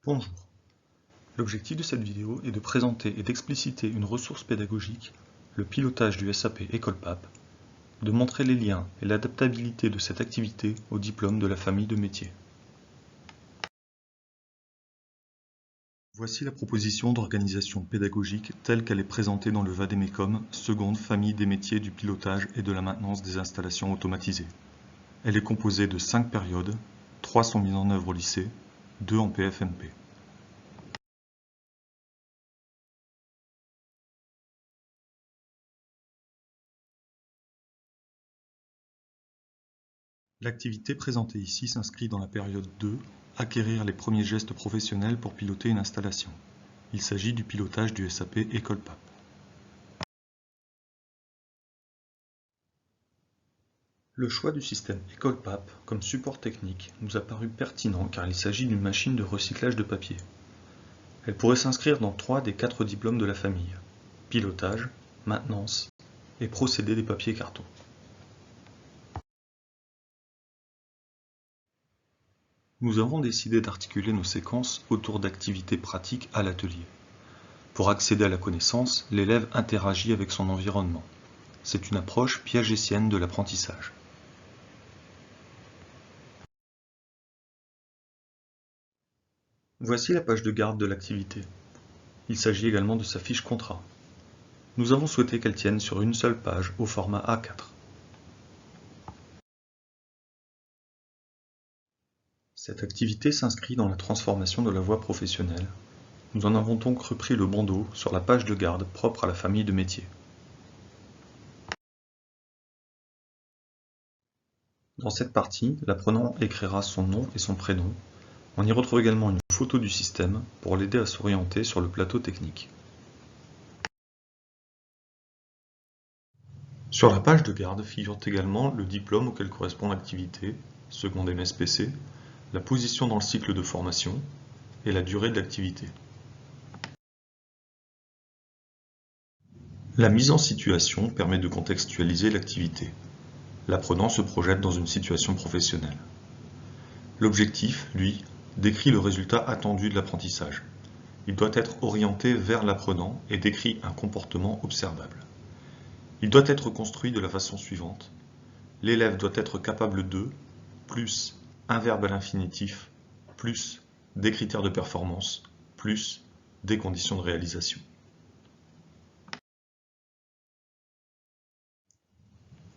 Bonjour. L'objectif de cette vidéo est de présenter et d'expliciter une ressource pédagogique, le pilotage du SAP École-PAP, de montrer les liens et l'adaptabilité de cette activité au diplôme de la famille de métiers. Voici la proposition d'organisation pédagogique telle qu'elle est présentée dans le Vademecum, seconde famille des métiers du pilotage et de la maintenance des installations automatisées. Elle est composée de 5 périodes, 3 sont mises en œuvre au lycée, 2 en PFMP. L'activité présentée ici s'inscrit dans la période 2, acquérir les premiers gestes professionnels pour piloter une installation. Il s'agit du pilotage du SAP École-PAP. Le choix du système École-PAP comme support technique nous a paru pertinent car il s'agit d'une machine de recyclage de papier. Elle pourrait s'inscrire dans 3 des 4 diplômes de la famille: pilotage, maintenance et procédé des papiers cartons. Nous avons décidé d'articuler nos séquences autour d'activités pratiques à l'atelier. Pour accéder à la connaissance, l'élève interagit avec son environnement. C'est une approche piagétienne de l'apprentissage. Voici la page de garde de l'activité. Il s'agit également de sa fiche contrat. Nous avons souhaité qu'elle tienne sur une seule page au format A4. Cette activité s'inscrit dans la transformation de la voie professionnelle. Nous en avons donc repris le bandeau sur la page de garde propre à la famille de métiers. Dans cette partie, l'apprenant écrira son nom et son prénom. On y retrouve également une photo du système pour l'aider à s'orienter sur le plateau technique. Sur la page de garde figure également le diplôme auquel correspond l'activité, seconde MSPC, la position dans le cycle de formation et la durée de l'activité. La mise en situation permet de contextualiser l'activité. L'apprenant se projette dans une situation professionnelle. L'objectif, lui, décrit le résultat attendu de l'apprentissage. Il doit être orienté vers l'apprenant et décrit un comportement observable. Il doit être construit de la façon suivante. L'élève doit être capable de, plus un verbe à l'infinitif, plus des critères de performance, plus des conditions de réalisation.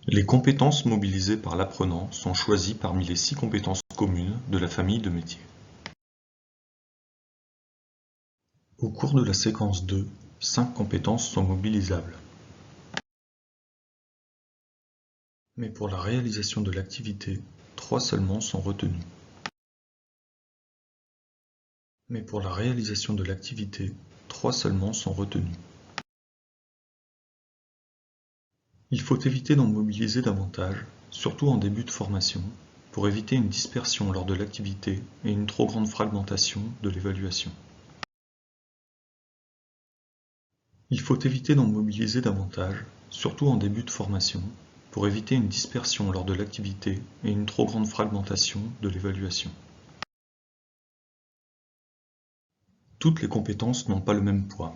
Les compétences mobilisées par l'apprenant sont choisies parmi les 6 compétences communes de la famille de métiers. Au cours de la séquence 2, 5 compétences sont mobilisables. Mais pour la réalisation de l'activité, 3 seulement sont retenues. Mais pour la réalisation de l'activité, 3 seulement sont retenues. Il faut éviter d'en mobiliser davantage, surtout en début de formation, pour éviter une dispersion lors de l'activité et une trop grande fragmentation de l'évaluation. Il faut éviter d'en mobiliser davantage, surtout en début de formation, pour éviter une dispersion lors de l'activité et une trop grande fragmentation de l'évaluation. Toutes les compétences n'ont pas le même poids.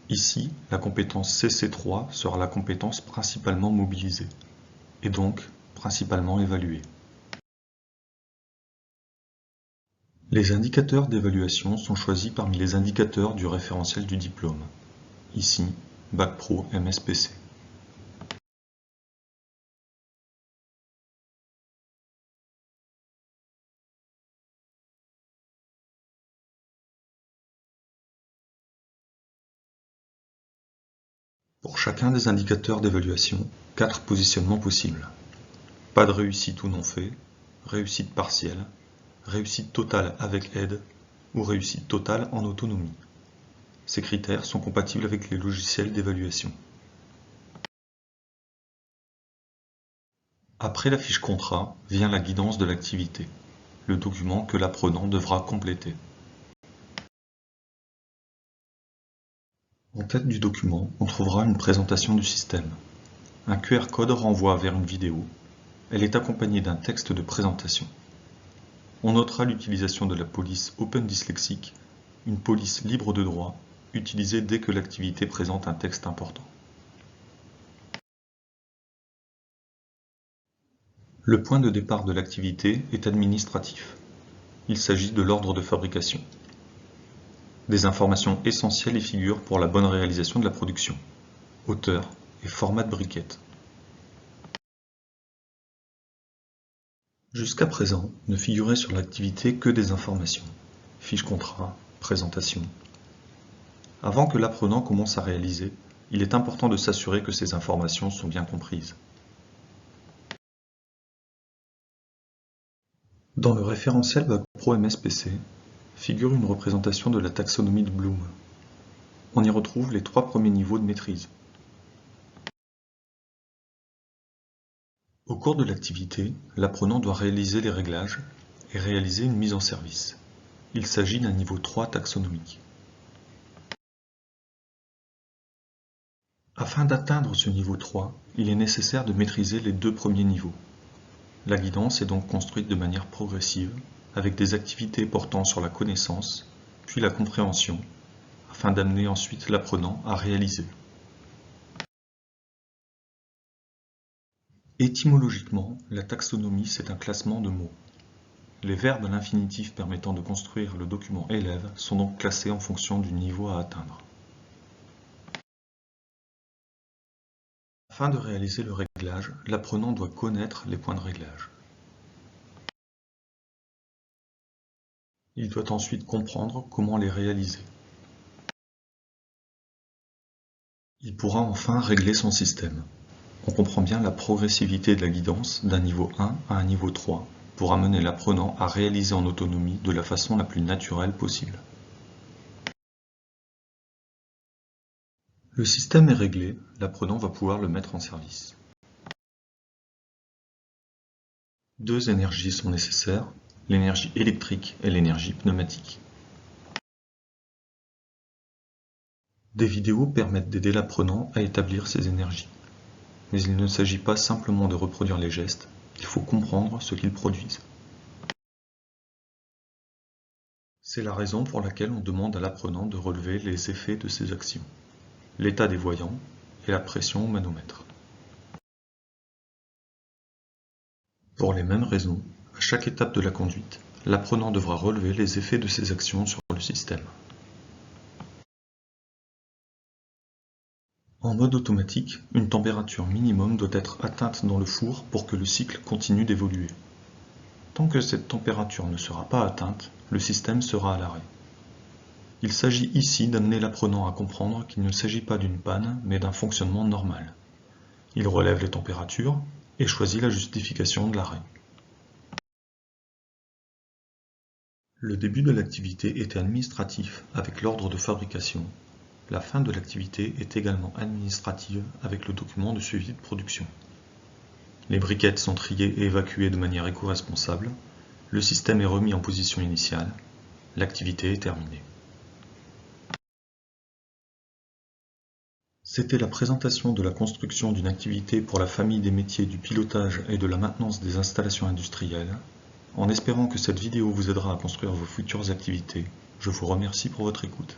Ici, la compétence CC3 sera la compétence principalement mobilisée, et donc principalement évaluée. Les indicateurs d'évaluation sont choisis parmi les indicateurs du référentiel du diplôme. Ici, Bac Pro MSPC. Pour chacun des indicateurs d'évaluation, 4 positionnements possibles. Pas de réussite ou non fait, réussite partielle, réussite totale avec aide ou réussite totale en autonomie. Ces critères sont compatibles avec les logiciels d'évaluation. Après la fiche contrat vient la guidance de l'activité, le document que l'apprenant devra compléter. En tête du document, on trouvera une présentation du système. Un QR code renvoie vers une vidéo. Elle est accompagnée d'un texte de présentation. On notera l'utilisation de la police Open Dyslexic une police libre de droit, utilisée dès que l'activité présente un texte important. Le point de départ de l'activité est administratif. Il s'agit de l'ordre de fabrication. Des informations essentielles y figurent pour la bonne réalisation de la production. Hauteur et format de briquette. Jusqu'à présent, ne figuraient sur l'activité que des informations. Fiche contrat, présentation. Avant que l'apprenant commence à réaliser, il est important de s'assurer que ces informations sont bien comprises. Dans le référentiel Bac Pro MS-PC, figure une représentation de la taxonomie de Bloom. On y retrouve les 3 premiers niveaux de maîtrise. Au cours de l'activité, l'apprenant doit réaliser les réglages et réaliser une mise en service. Il s'agit d'un niveau 3 taxonomique. Afin d'atteindre ce niveau 3, il est nécessaire de maîtriser les 2 premiers niveaux. La guidance est donc construite de manière progressive, avec des activités portant sur la connaissance, puis la compréhension, afin d'amener ensuite l'apprenant à réaliser. Étymologiquement, la taxonomie, c'est un classement de mots. Les verbes à l'infinitif permettant de construire le document élève sont donc classés en fonction du niveau à atteindre. Afin de réaliser le réglage, l'apprenant doit connaître les points de réglage. Il doit ensuite comprendre comment les réaliser. Il pourra enfin régler son système. On comprend bien la progressivité de la guidance d'un niveau 1 à un niveau 3 pour amener l'apprenant à réaliser en autonomie de la façon la plus naturelle possible. Le système est réglé, l'apprenant va pouvoir le mettre en service. 2 énergies sont nécessaires, l'énergie électrique et l'énergie pneumatique. Des vidéos permettent d'aider l'apprenant à établir ces énergies. Mais il ne s'agit pas simplement de reproduire les gestes, il faut comprendre ce qu'ils produisent. C'est la raison pour laquelle on demande à l'apprenant de relever les effets de ses actions, l'état des voyants et la pression au manomètre. Pour les mêmes raisons, à chaque étape de la conduite, l'apprenant devra relever les effets de ses actions sur le système. En mode automatique, une température minimum doit être atteinte dans le four pour que le cycle continue d'évoluer. Tant que cette température ne sera pas atteinte, le système sera à l'arrêt. Il s'agit ici d'amener l'apprenant à comprendre qu'il ne s'agit pas d'une panne, mais d'un fonctionnement normal. Il relève les températures et choisit la justification de l'arrêt. Le début de l'activité était administratif avec l'ordre de fabrication. La fin de l'activité est également administrative avec le document de suivi de production. Les briquettes sont triées et évacuées de manière éco-responsable. Le système est remis en position initiale. L'activité est terminée. C'était la présentation de la construction d'une activité pour la famille des métiers du pilotage et de la maintenance des installations industrielles. En espérant que cette vidéo vous aidera à construire vos futures activités, je vous remercie pour votre écoute.